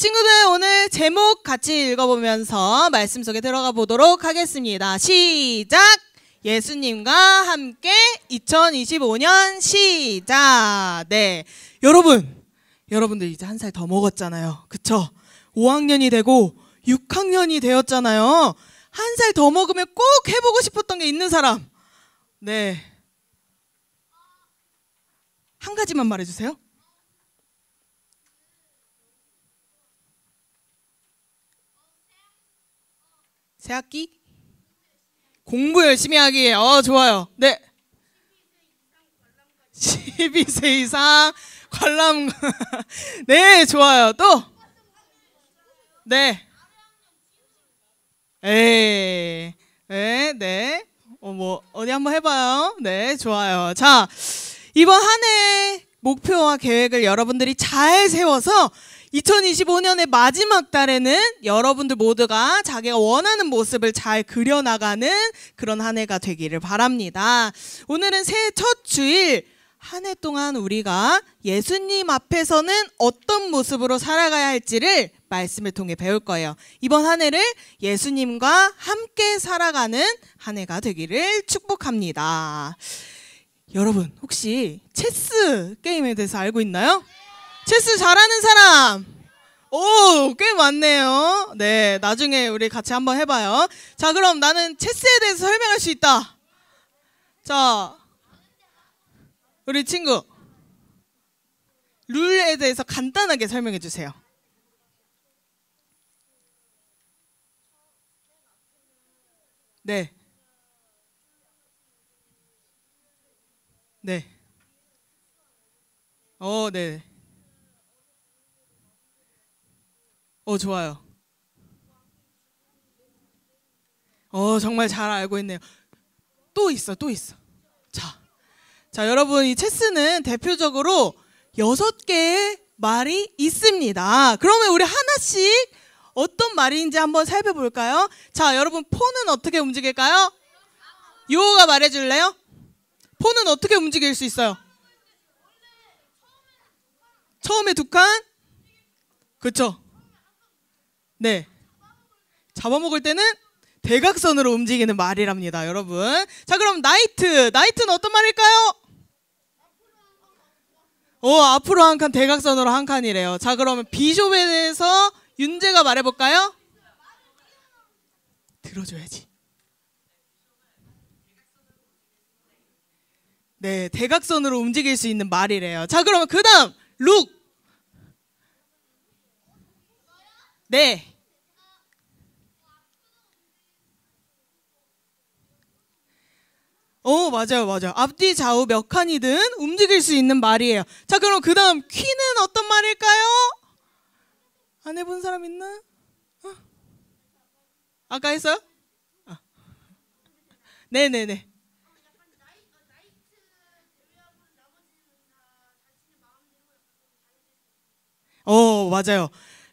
친구들 오늘 제목 같이 읽어보면서 말씀 속에 들어가 보도록 하겠습니다. 시작! 예수님과 함께 2025년 시작! 네, 여러분들 이제 한 살 더 먹었잖아요. 그쵸? 5학년이 되고 6학년이 되었잖아요. 한 살 더 먹으면 꼭 해보고 싶었던 게 있는 사람. 네. 한 가지만 말해주세요. 새학기? 공부 열심히 하기. 좋아요. 네. 12세 이상 관람. 네, 좋아요. 또? 네. 네. 어디 한번 해봐요. 네, 좋아요. 자, 이번 한 해 목표와 계획을 여러분들이 잘 세워서 2025년의 마지막 달에는 여러분들 모두가 자기가 원하는 모습을 잘 그려나가는 그런 한 해가 되기를 바랍니다. 오늘은 새해 첫 주일, 한 해 동안 우리가 예수님 앞에서는 어떤 모습으로 살아가야 할지를 말씀을 통해 배울 거예요. 이번 한 해를 예수님과 함께 살아가는 한 해가 되기를 축복합니다. 여러분, 혹시 체스 게임에 대해서 알고 있나요? 체스 잘하는 사람? 오, 꽤 많네요. 네, 나중에 우리 같이 한번 해봐요. 자, 그럼 나는 체스에 대해서 설명할 수 있다. 자, 우리 친구, 룰에 대해서 간단하게 설명해 주세요. 네. 네. 네. 좋아요. 정말 잘 알고 있네요. 또 있어. 자, 여러분, 이 체스는 대표적으로 6개의 말이 있습니다. 그러면 우리 하나씩 어떤 말인지 한번 살펴볼까요? 자, 여러분, 폰은 어떻게 움직일까요? 요호가 말해줄래요? 폰은 어떻게 움직일 수 있어요? 처음에 두 칸? 그쵸? 네. 잡아먹을 때는 대각선으로 움직이는 말이랍니다, 여러분. 자, 그럼 나이트는 어떤 말일까요? 앞으로 한 칸, 대각선으로 한 칸이래요. 자, 그러면 비숍에 대해서 윤재가 말해볼까요? 들어줘야지. 네, 대각선으로 움직일 수 있는 말이래요. 자, 그러면 그 다음 룩. 네. 맞아요. 앞뒤 좌우 몇 칸이든 움직일 수 있는 말이에요. 자, 그럼 그 다음 퀸은 어떤 말일까요? 안 해본 사람 있나? 아까 했어요? 네네네. 맞아요.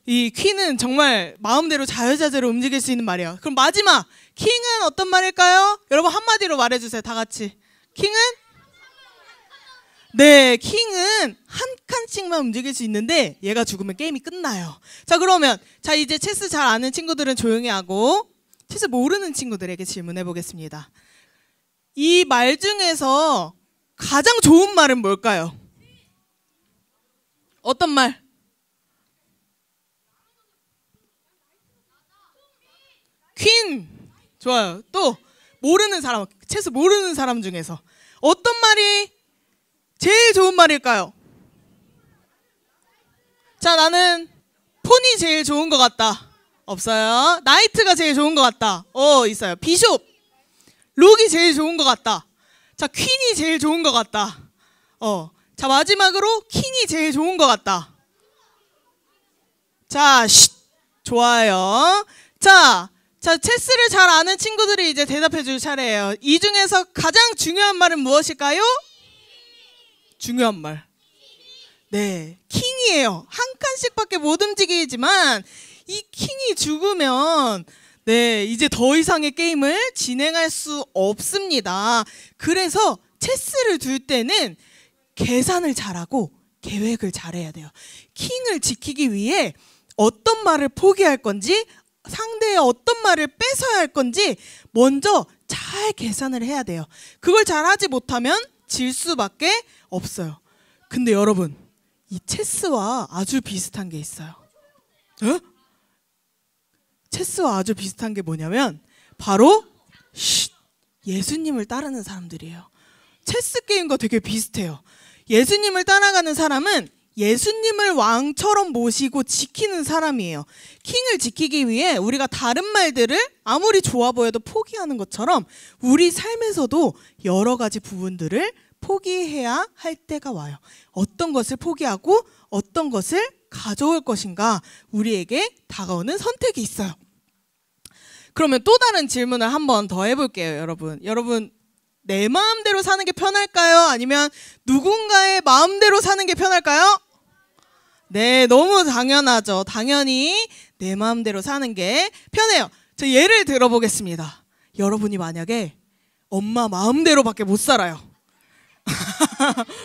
이 퀸은 정말 마음대로 자유자재로 움직일 수 있는 말이에요. 그럼 마지막 킹은 어떤 말일까요? 여러분 한마디로 말해주세요. 다 같이. 킹은? 네, 킹은 한 칸씩만 움직일 수 있는데 얘가 죽으면 게임이 끝나요. 자, 그러면 이제 체스 잘 아는 친구들은 조용히 하고 체스 모르는 친구들에게 질문해 보겠습니다. 이 말 중에서 가장 좋은 말은 뭘까요? 어떤 말? 퀸! 좋아요. 또 모르는 사람, 체스 모르는 사람 중에서 어떤 말이 제일 좋은 말일까요? 자, 나는 폰이 제일 좋은 것 같다. 없어요. 나이트가 제일 좋은 것 같다. 있어요. 비숍! 룩이 제일 좋은 것 같다. 자, 퀸이 제일 좋은 것 같다. 자, 마지막으로 킹이 제일 좋은 것 같다. 자, 좋아요. 자, 체스를 잘 아는 친구들이 이제 대답해 줄 차례예요. 이 중에서 가장 중요한 말은 무엇일까요? 중요한 말. 네, 킹이에요. 한 칸씩밖에 못 움직이지만 이 킹이 죽으면 네, 이제 더 이상의 게임을 진행할 수 없습니다. 그래서 체스를 둘 때는 계산을 잘하고 계획을 잘해야 돼요. 킹을 지키기 위해 어떤 말을 포기할 건지, 상대의 어떤 말을 뺏어야 할 건지 먼저 잘 계산을 해야 돼요. 그걸 잘 하지 못하면 질 수밖에 없어요. 근데 여러분, 이 체스와 아주 비슷한 게 있어요. 어? 체스와 아주 비슷한 게 뭐냐면 바로 예수님을 따르는 사람들이에요. 체스 게임과 되게 비슷해요. 예수님을 따라가는 사람은 예수님을 왕처럼 모시고 지키는 사람이에요. 킹을 지키기 위해 우리가 다른 말들을 아무리 좋아 보여도 포기하는 것처럼 우리 삶에서도 여러 가지 부분들을 포기해야 할 때가 와요. 어떤 것을 포기하고 어떤 것을 가져올 것인가, 우리에게 다가오는 선택이 있어요. 그러면 또 다른 질문을 한 번 더 해볼게요, 여러분. 여러분, 내 마음대로 사는 게 편할까요? 아니면 누군가의 마음대로 사는 게 편할까요? 네, 너무 당연하죠. 당연히 내 마음대로 사는 게 편해요. 저 예를 들어보겠습니다. 여러분이 만약에 엄마 마음대로밖에 못 살아요.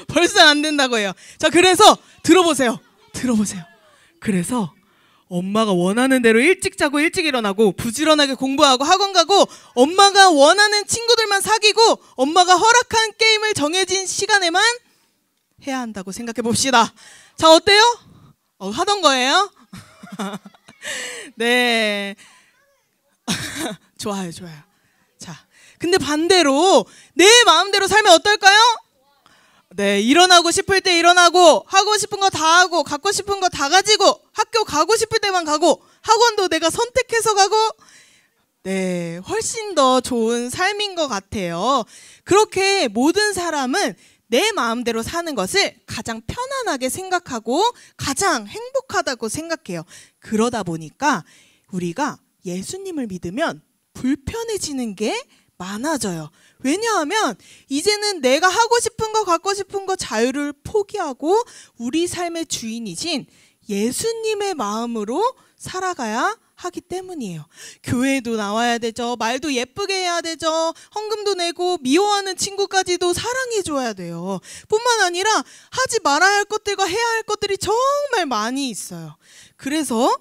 벌써 안 된다고 해요. 자, 그래서 들어보세요. 그래서 엄마가 원하는 대로 일찍 자고 일찍 일어나고 부지런하게 공부하고 학원 가고 엄마가 원하는 친구들만 사귀고 엄마가 허락한 게임을 정해진 시간에만 해야 한다고 생각해 봅시다. 자, 어때요? 하던 거예요? 네. 좋아요. 자, 근데 반대로 내 마음대로 살면 어떨까요? 네, 일어나고 싶을 때 일어나고, 하고 싶은 거 다 하고, 갖고 싶은 거 다 가지고, 학교 가고 싶을 때만 가고, 학원도 내가 선택해서 가고, 네, 훨씬 더 좋은 삶인 것 같아요. 그렇게 모든 사람은 내 마음대로 사는 것을 가장 편안하게 생각하고 가장 행복하다고 생각해요. 그러다 보니까 우리가 예수님을 믿으면 불편해지는 게 많아져요. 왜냐하면 이제는 내가 하고 싶은 거 갖고 싶은 거 자유를 포기하고 우리 삶의 주인이신 예수님의 마음으로 살아가야 하기 때문이에요. 교회도 나와야 되죠. 말도 예쁘게 해야 되죠. 헌금도 내고 미워하는 친구까지도 사랑해줘야 돼요. 뿐만 아니라 하지 말아야 할 것들과 해야 할 것들이 정말 많이 있어요. 그래서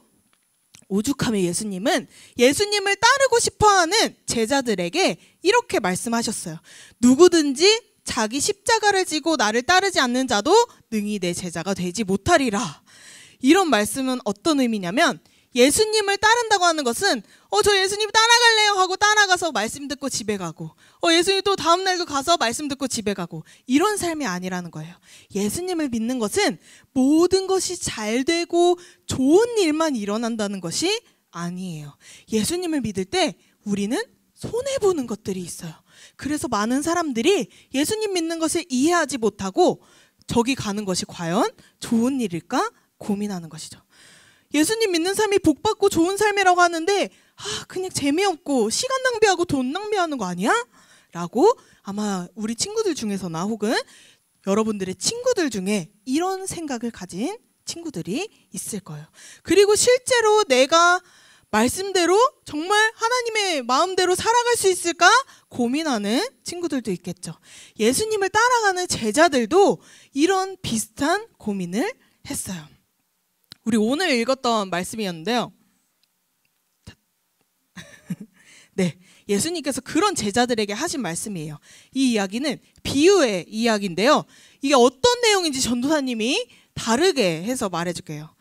오죽하면 예수님은 예수님을 따르고 싶어하는 제자들에게 이렇게 말씀하셨어요. 누구든지 자기 십자가를 지고 나를 따르지 않는 자도 능히 내 제자가 되지 못하리라. 이런 말씀은 어떤 의미냐면 예수님을 따른다고 하는 것은 저 예수님 따라갈래요 하고 따라가서 말씀 듣고 집에 가고 예수님 또 다음 날도 가서 말씀 듣고 집에 가고 이런 삶이 아니라는 거예요. 예수님을 믿는 것은 모든 것이 잘 되고 좋은 일만 일어난다는 것이 아니에요. 예수님을 믿을 때 우리는 손해보는 것들이 있어요. 그래서 많은 사람들이 예수님 믿는 것을 이해하지 못하고 저기 가는 것이 과연 좋은 일일까 고민하는 것이죠. 예수님 믿는 삶이 복받고 좋은 삶이라고 하는데 그냥 재미없고 시간 낭비하고 돈 낭비하는 거 아니야? 라고 아마 우리 친구들 중에서나 혹은 여러분들의 친구들 중에 이런 생각을 가진 친구들이 있을 거예요. 그리고 실제로 내가 말씀대로 정말 하나님의 마음대로 살아갈 수 있을까 고민하는 친구들도 있겠죠. 예수님을 따라가는 제자들도 이런 비슷한 고민을 했어요. 우리 오늘 읽었던 말씀이었는데요. 네, 예수님께서 그런 제자들에게 하신 말씀이에요. 이 이야기는 비유의 이야기인데요. 이게 어떤 내용인지 전도사님이 다르게 해서 말해줄게요.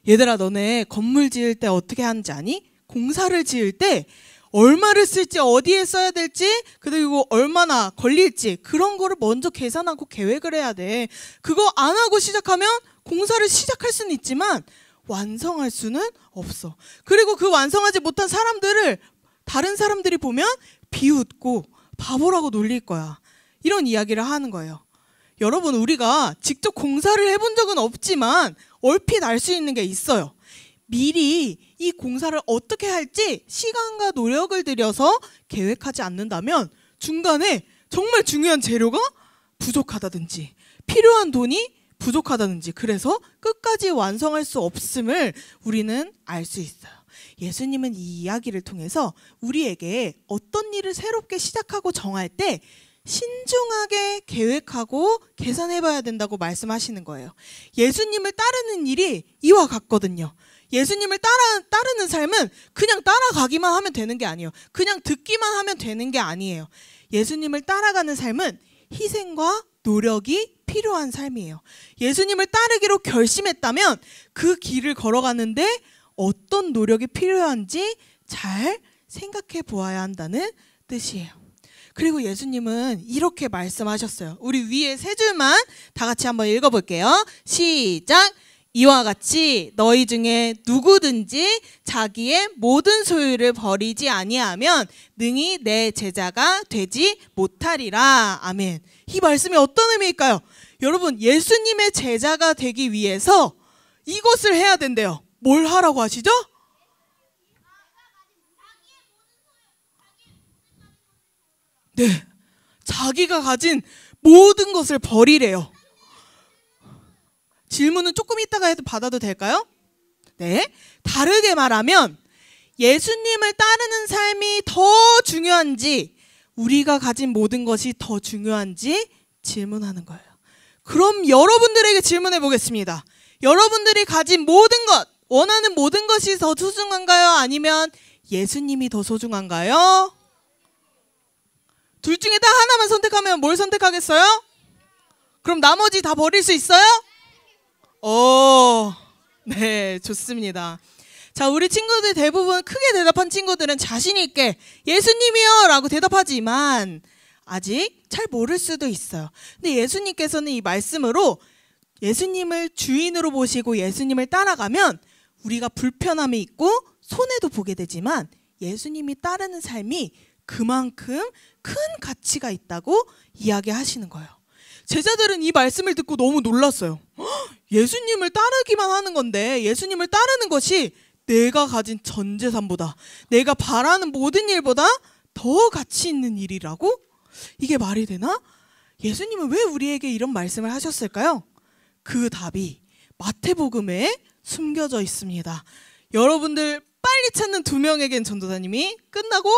얘들아, 너네 건물 지을 때 어떻게 하는지 아니? 공사를 지을 때 얼마를 쓸지, 어디에 써야 될지, 그리고 얼마나 걸릴지 그런 거를 먼저 계산하고 계획을 해야 돼. 그거 안 하고 시작하면 공사를 시작할 수는 있지만 완성할 수는 없어. 그리고 그 완성하지 못한 사람들을 다른 사람들이 보면 비웃고 바보라고 놀릴 거야. 이런 이야기를 하는 거예요. 여러분, 우리가 직접 공사를 해본 적은 없지만 얼핏 알 수 있는 게 있어요. 미리 이 공사를 어떻게 할지 시간과 노력을 들여서 계획하지 않는다면 중간에 정말 중요한 재료가 부족하다든지 필요한 돈이 부족하다든지 그래서 끝까지 완성할 수 없음을 우리는 알 수 있어요. 예수님은 이 이야기를 통해서 우리에게 어떤 일을 새롭게 시작하고 정할 때 신중하게 계획하고 계산해봐야 된다고 말씀하시는 거예요. 예수님을 따르는 일이 이와 같거든요. 예수님을 따르는 삶은 그냥 따라가기만 하면 되는 게 아니에요. 그냥 듣기만 하면 되는 게 아니에요. 예수님을 따라가는 삶은 희생과 노력이 필요한 삶이에요. 예수님을 따르기로 결심했다면 그 길을 걸어가는데 어떤 노력이 필요한지 잘 생각해 보아야 한다는 뜻이에요. 그리고 예수님은 이렇게 말씀하셨어요. 우리 위에 세 줄만 다 같이 한번 읽어볼게요. 시작! 이와 같이 너희 중에 누구든지 자기의 모든 소유를 버리지 아니하면 능히 내 제자가 되지 못하리라. 아멘. 이 말씀이 어떤 의미일까요? 여러분, 예수님의 제자가 되기 위해서 이것을 해야 된대요. 뭘 하라고 하시죠? 네, 자기가 가진 모든 것을 버리래요. 질문은 조금 이따가 해도 받아도 될까요? 네, 다르게 말하면 예수님을 따르는 삶이 더 중요한지 우리가 가진 모든 것이 더 중요한지 질문하는 거예요. 그럼 여러분들에게 질문해 보겠습니다. 여러분들이 가진 모든 것, 원하는 모든 것이 더 소중한가요? 아니면 예수님이 더 소중한가요? 둘 중에 딱 하나만 선택하면 뭘 선택하겠어요? 그럼 나머지 다 버릴 수 있어요? 네, 좋습니다. 자, 우리 친구들 대부분 크게 대답한 친구들은 자신 있게 예수님이요 라고 대답하지만 아직 잘 모를 수도 있어요. 근데 예수님께서는 이 말씀으로 예수님을 주인으로 모시고 예수님을 따라가면 우리가 불편함이 있고 손해도 보게 되지만 예수님이 따르는 삶이 그만큼 큰 가치가 있다고 이야기하시는 거예요. 제자들은 이 말씀을 듣고 너무 놀랐어요. 예수님을 따르기만 하는 건데 예수님을 따르는 것이 내가 가진 전 재산보다 내가 바라는 모든 일보다 더 가치 있는 일이라고? 이게 말이 되나? 예수님은 왜 우리에게 이런 말씀을 하셨을까요? 그 답이 마태복음에 숨겨져 있습니다. 여러분들 빨리 찾는 두 명에겐 전도사님이 끝나고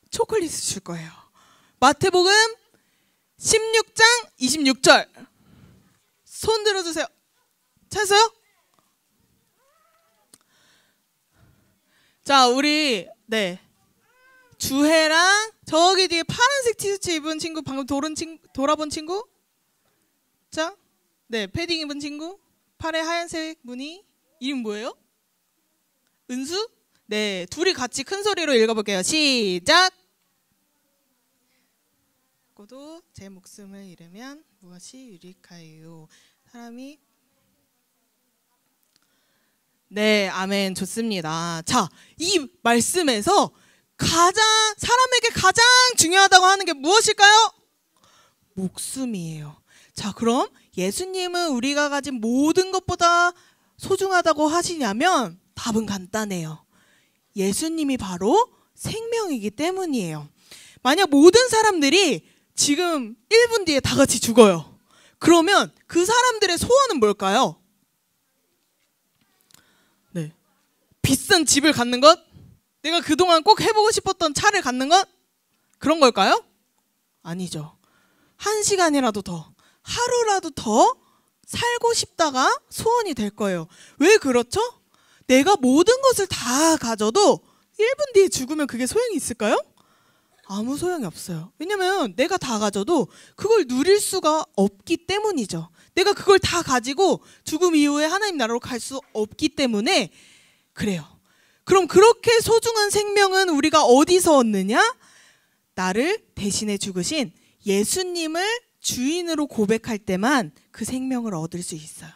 초콜릿을 줄 거예요. 마태복음 16장 26절 손 들어주세요. 찾았어요? 자, 우리 주혜랑 저기 뒤에 파란색 티셔츠 입은 친구, 방금 돌아본 친구, 자, 패딩 입은 친구, 팔에 하얀색 무늬, 이름 뭐예요? 은수? 네, 둘이 같이 큰 소리로 읽어볼게요. 시작! 고도 제 목숨을 잃으면 무엇이 유익하요? 사람이 네, 아멘. 좋습니다. 자, 이 말씀에서 사람에게 가장 중요하다고 하는 게 무엇일까요? 목숨이에요. 자, 그럼 예수님은 우리가 가진 모든 것보다 소중하다고 하시냐면 답은 간단해요. 예수님이 바로 생명이기 때문이에요. 만약 모든 사람들이 지금 1분 뒤에 다 같이 죽어요. 그러면 그 사람들의 소원은 뭘까요? 네, 비싼 집을 갖는 것? 내가 그동안 꼭 해보고 싶었던 차를 갖는 것? 그런 걸까요? 아니죠. 1시간이라도 더, 하루라도 더 살고 싶다가 소원이 될 거예요. 왜 그렇죠? 내가 모든 것을 다 가져도 1분 뒤에 죽으면 그게 소용이 있을까요? 아무 소용이 없어요. 왜냐면 내가 다 가져도 그걸 누릴 수가 없기 때문이죠. 내가 그걸 다 가지고 죽음 이후에 하나님 나라로 갈 수 없기 때문에 그래요. 그럼 그렇게 소중한 생명은 우리가 어디서 얻느냐? 나를 대신해 죽으신 예수님을 주인으로 고백할 때만 그 생명을 얻을 수 있어요.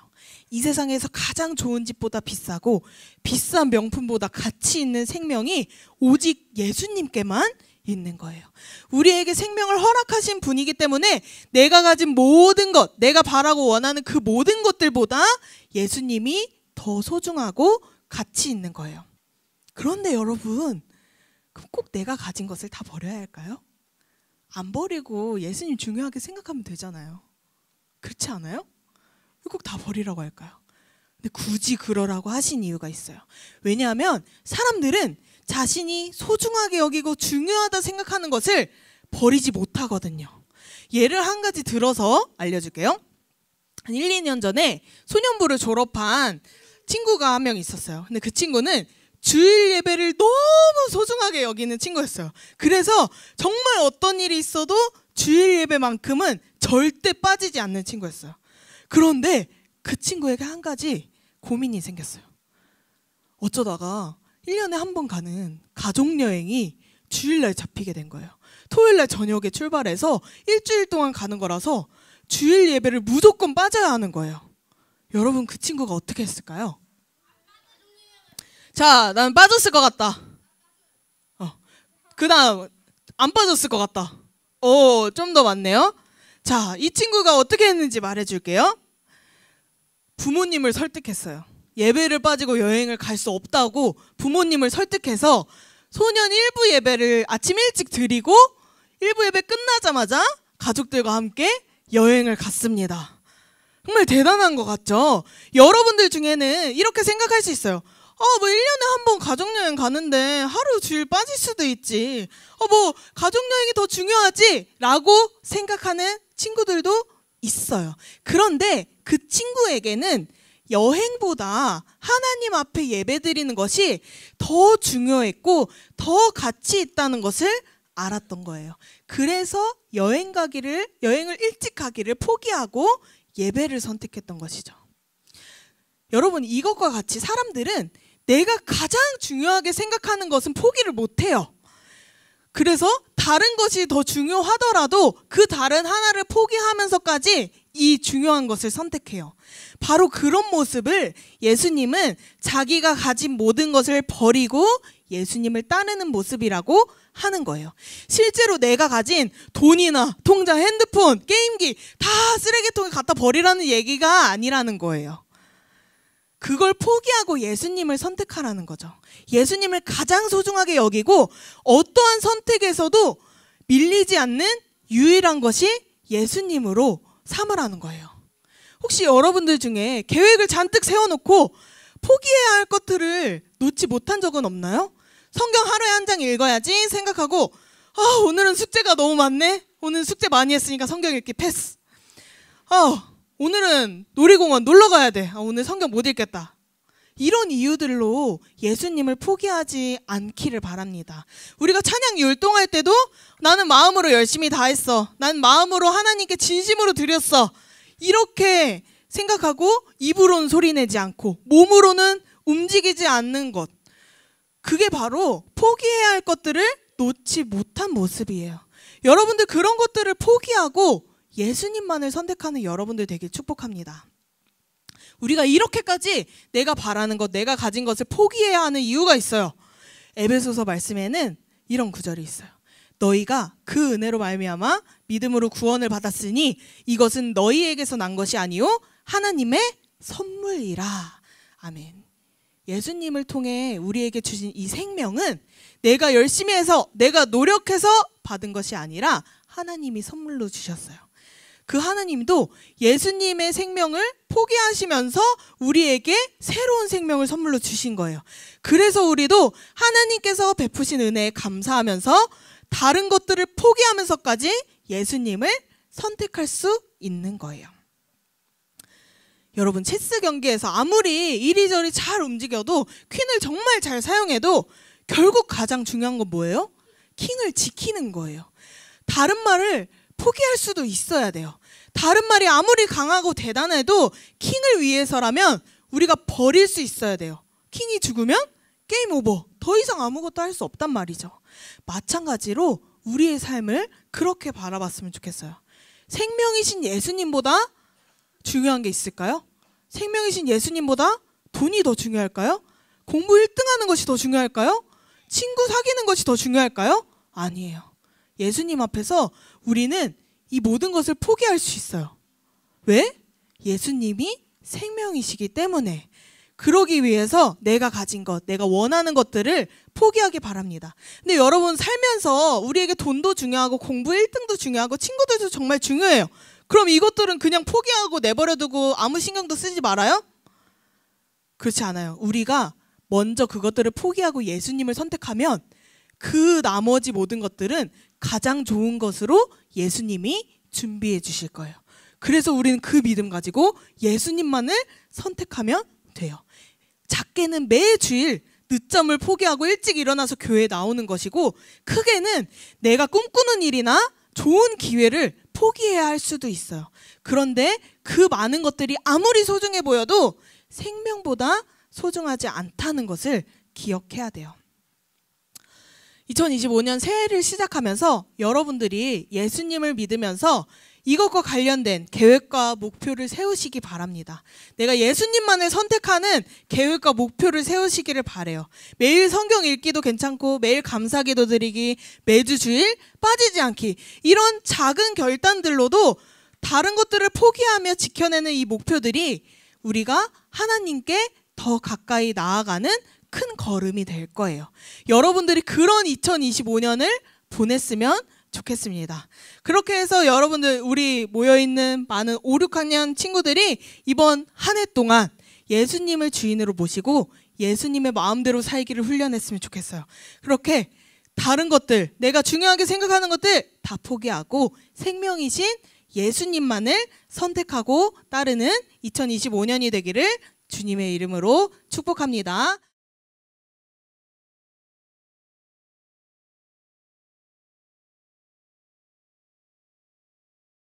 이 세상에서 가장 좋은 집보다 비싸고 비싼 명품보다 가치 있는 생명이 오직 예수님께만 있는 거예요. 우리에게 생명을 허락하신 분이기 때문에 내가 가진 모든 것, 내가 바라고 원하는 그 모든 것들보다 예수님이 더 소중하고 가치 있는 거예요. 그런데 여러분, 그럼 꼭 내가 가진 것을 다 버려야 할까요? 안 버리고 예수님 중요하게 생각하면 되잖아요. 그렇지 않아요? 왜 꼭 다 버리라고 할까요? 근데 굳이 그러라고 하신 이유가 있어요. 왜냐하면 사람들은 자신이 소중하게 여기고 중요하다 생각하는 것을 버리지 못하거든요. 예를 한 가지 들어서 알려줄게요. 한 1, 2년 전에 소년부를 졸업한 친구가 한 명 있었어요. 근데 그 친구는 주일 예배를 너무 소중하게 여기는 친구였어요. 그래서 정말 어떤 일이 있어도 주일 예배만큼은 절대 빠지지 않는 친구였어요. 그런데 그 친구에게 한 가지 고민이 생겼어요. 어쩌다가 1년에 한 번 가는 가족여행이 주일날 잡히게 된 거예요. 토요일날 저녁에 출발해서 일주일 동안 가는 거라서 주일 예배를 무조건 빠져야 하는 거예요. 여러분, 그 친구가 어떻게 했을까요? 자, 난 빠졌을 것 같다. 그 다음 안 빠졌을 것 같다. 좀 더 많네요. 자, 이 친구가 어떻게 했는지 말해줄게요. 부모님을 설득했어요. 예배를 빠지고 여행을 갈 수 없다고 부모님을 설득해서 소년 1부 예배를 아침 일찍 드리고 1부 예배 끝나자마자 가족들과 함께 여행을 갔습니다. 정말 대단한 것 같죠? 여러분들 중에는 이렇게 생각할 수 있어요. 뭐 1년에 한 번 가족여행 가는데 하루 주일 빠질 수도 있지. 뭐 가족여행이 더 중요하지? 라고 생각하는 친구들도 있어요. 그런데 그 친구에게는 여행보다 하나님 앞에 예배드리는 것이 더 중요했고 더 가치 있다는 것을 알았던 거예요. 그래서 여행을 일찍 가기를 포기하고 예배를 선택했던 것이죠. 여러분, 이것과 같이 사람들은 내가 가장 중요하게 생각하는 것은 포기를 못해요. 그래서 다른 것이 더 중요하더라도 그 다른 하나를 포기하면서까지 이 중요한 것을 선택해요. 바로 그런 모습을 예수님은 자기가 가진 모든 것을 버리고 예수님을 따르는 모습이라고 하는 거예요. 실제로 내가 가진 돈이나 통장, 핸드폰, 게임기 다 쓰레기통에 갖다 버리라는 얘기가 아니라는 거예요. 그걸 포기하고 예수님을 선택하라는 거죠. 예수님을 가장 소중하게 여기고 어떠한 선택에서도 밀리지 않는 유일한 것이 예수님으로 삼으라는 거예요. 혹시 여러분들 중에 계획을 잔뜩 세워놓고 포기해야 할 것들을 놓지 못한 적은 없나요? 성경 하루에 한 장 읽어야지 생각하고 오늘은 숙제가 너무 많네. 오늘 숙제 많이 했으니까 성경 읽기 패스. 오늘은 놀이공원 놀러 가야 돼. 오늘 성경 못 읽겠다. 이런 이유들로 예수님을 포기하지 않기를 바랍니다. 우리가 찬양 율동할 때도 나는 마음으로 열심히 다 했어. 난 마음으로 하나님께 진심으로 드렸어. 이렇게 생각하고 입으로는 소리내지 않고 몸으로는 움직이지 않는 것. 그게 바로 포기해야 할 것들을 놓지 못한 모습이에요. 여러분들 그런 것들을 포기하고 예수님만을 선택하는 여러분들 되길 축복합니다. 우리가 이렇게까지 내가 바라는 것, 내가 가진 것을 포기해야 하는 이유가 있어요. 에베소서 말씀에는 이런 구절이 있어요. 너희가 그 은혜로 말미암아 믿음으로 구원을 받았으니 이것은 너희에게서 난 것이 아니요 하나님의 선물이라. 아멘. 예수님을 통해 우리에게 주신 이 생명은 내가 열심히 해서 내가 노력해서 받은 것이 아니라 하나님이 선물로 주셨어요. 그 하나님도 예수님의 생명을 포기하시면서 우리에게 새로운 생명을 선물로 주신 거예요. 그래서 우리도 하나님께서 베푸신 은혜에 감사하면서 다른 것들을 포기하면서까지 예수님을 선택할 수 있는 거예요. 여러분, 체스 경기에서 아무리 이리저리 잘 움직여도 퀸을 정말 잘 사용해도 결국 가장 중요한 건 뭐예요? 킹을 지키는 거예요. 다른 말을 포기할 수도 있어야 돼요. 다른 말이 아무리 강하고 대단해도 킹을 위해서라면 우리가 버릴 수 있어야 돼요. 킹이 죽으면 게임 오버. 더 이상 아무것도 할 수 없단 말이죠. 마찬가지로 우리의 삶을 그렇게 바라봤으면 좋겠어요. 생명이신 예수님보다 중요한 게 있을까요? 생명이신 예수님보다 돈이 더 중요할까요? 공부 1등하는 것이 더 중요할까요? 친구 사귀는 것이 더 중요할까요? 아니에요. 예수님 앞에서 우리는 이 모든 것을 포기할 수 있어요. 왜? 예수님이 생명이시기 때문에. 그러기 위해서 내가 가진 것, 내가 원하는 것들을 포기하기 바랍니다. 근데 여러분, 살면서 우리에게 돈도 중요하고 공부 1등도 중요하고 친구들도 정말 중요해요. 그럼 이것들은 그냥 포기하고 내버려두고 아무 신경도 쓰지 말아요? 그렇지 않아요. 우리가 먼저 그것들을 포기하고 예수님을 선택하면 그 나머지 모든 것들은 가장 좋은 것으로 예수님이 준비해 주실 거예요. 그래서 우리는 그 믿음 가지고 예수님만을 선택하면 돼요. 작게는 매주일 늦잠을 포기하고 일찍 일어나서 교회에 나오는 것이고, 크게는 내가 꿈꾸는 일이나 좋은 기회를 포기해야 할 수도 있어요. 그런데 그 많은 것들이 아무리 소중해 보여도 생명보다 소중하지 않다는 것을 기억해야 돼요. 2025년 새해를 시작하면서 여러분들이 예수님을 믿으면서 이것과 관련된 계획과 목표를 세우시기 바랍니다. 내가 예수님만을 선택하는 계획과 목표를 세우시기를 바라요. 매일 성경 읽기도 괜찮고, 매일 감사기도 드리기, 매주 주일 빠지지 않기, 이런 작은 결단들로도 다른 것들을 포기하며 지켜내는 이 목표들이 우리가 하나님께 더 가까이 나아가는 큰 걸음이 될 거예요. 여러분들이 그런 2025년을 보냈으면 좋겠습니다. 그렇게 해서 여러분들, 우리 모여있는 많은 5, 6학년 친구들이 이번 한 해 동안 예수님을 주인으로 모시고 예수님의 마음대로 살기를 훈련했으면 좋겠어요. 그렇게 다른 것들, 내가 중요하게 생각하는 것들 다 포기하고 생명이신 예수님만을 선택하고 따르는 2025년이 되기를 주님의 이름으로 축복합니다.